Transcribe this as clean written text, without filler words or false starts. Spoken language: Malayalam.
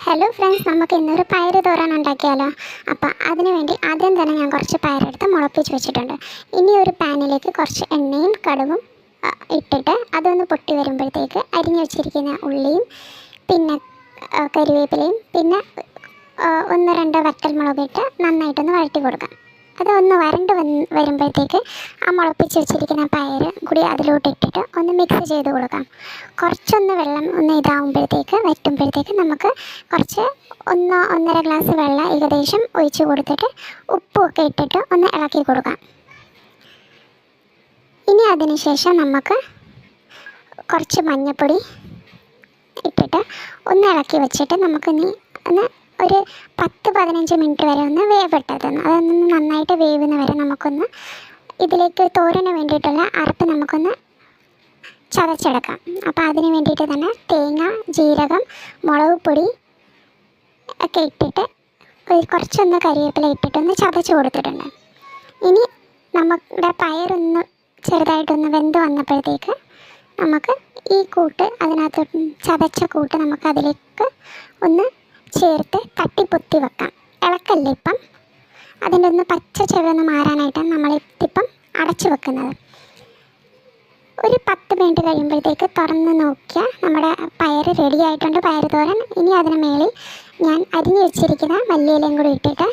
ഹലോ ഫ്രണ്ട്സ്, നമുക്ക് ഇന്നൊരു പയർ തോരൻ ഉണ്ടാക്കിയാലോ. അപ്പോൾ അതിന് വേണ്ടി ആദ്യം തന്നെ ഞാൻ കുറച്ച് പയറെടുത്ത് മുളപ്പിച്ച് വെച്ചിട്ടുണ്ട്. ഇനി ഒരു പാനിലേക്ക് കുറച്ച് എണ്ണയും കടുകും ഇട്ടിട്ട് അതൊന്ന് പൊട്ടി വരുമ്പോഴത്തേക്ക് അരിഞ്ഞു വെച്ചിരിക്കുന്ന ഉള്ളിയും പിന്നെ കരിവേപ്പിലയും പിന്നെ ഒന്ന് രണ്ട് വറ്റൽമുളകിട്ട് നന്നായിട്ടൊന്ന് വഴറ്റി കൊടുക്കാം. അതൊന്ന് വരണ്ട് വരുമ്പോഴത്തേക്ക് ആ മുളപ്പിച്ച് വെച്ചിരിക്കുന്ന പയർ കൂടി അതിലോട്ട് ഇട്ടിട്ട് ഒന്ന് മിക്സ് ചെയ്ത് കൊടുക്കാം. കുറച്ചൊന്ന് വെള്ളം ഒന്ന് ഇതാവുമ്പോഴത്തേക്ക് വറ്റുമ്പോഴത്തേക്ക് നമുക്ക് കുറച്ച് ഒന്നര ഗ്ലാസ് വെള്ളം ഏകദേശം ഒഴിച്ച് കൊടുത്തിട്ട് ഉപ്പുമൊക്കെ ഇട്ടിട്ട് ഒന്ന് ഇളക്കി കൊടുക്കാം. ഇനി അതിന് ശേഷം നമുക്ക് കുറച്ച് മഞ്ഞൾപ്പൊടി ഇട്ടിട്ട് ഒന്ന് ഇളക്കി വെച്ചിട്ട് നമുക്കിനി ഒന്ന് ഒരു 10-15 മിനിറ്റ് വരെ ഒന്ന് വേവിട്ടതെന്ന് അതൊന്ന് നന്നായിട്ട് വേവുന്ന വരെ നമുക്കൊന്ന് ഇതിലേക്ക് തോരന് വേണ്ടിയിട്ടുള്ള അരപ്പ് നമുക്കൊന്ന് ചതച്ചെടുക്കാം. അപ്പോൾ അതിന് വേണ്ടിയിട്ട് തന്നെ തേങ്ങ, ജീരകം, മുളക് പൊടി ഒക്കെ ഇട്ടിട്ട് കുറച്ചൊന്ന് കരിവേപ്പില ഇട്ടിട്ടൊന്ന് ചതച്ച് കൊടുത്തിട്ടുണ്ട്. ഇനി നമ്മുടെ പയറൊന്ന് ചെറുതായിട്ടൊന്ന് വെന്ത് വന്നപ്പോഴത്തേക്ക് നമുക്ക് ഈ കൂട്ട് അതിനകത്ത് ചതച്ച കൂട്ട് നമുക്കതിലേക്ക് ഒന്ന് ചേർത്ത് തട്ടിപ്പൊത്തി വെക്കാം. ഇളക്കല്ലേ ഇപ്പം, അതിൻ്റെ ഒന്ന് പച്ച ചെവൊന്ന് മാറാനായിട്ടാണ് നമ്മളിപ്പം അടച്ചു വെക്കുന്നത്. ഒരു 10 മിനിറ്റ് കഴിയുമ്പോഴത്തേക്ക് തുറന്ന് നോക്കിയാൽ നമ്മുടെ പയർ റെഡി ആയിട്ടുണ്ട്, പയർ തോരൻ. ഇനി അതിന് മേളിൽ ഞാൻ അരിഞ്ഞു വെച്ചിരിക്കുന്ന മല്ലിയിലയും കൂടി ഇട്ടിട്ട്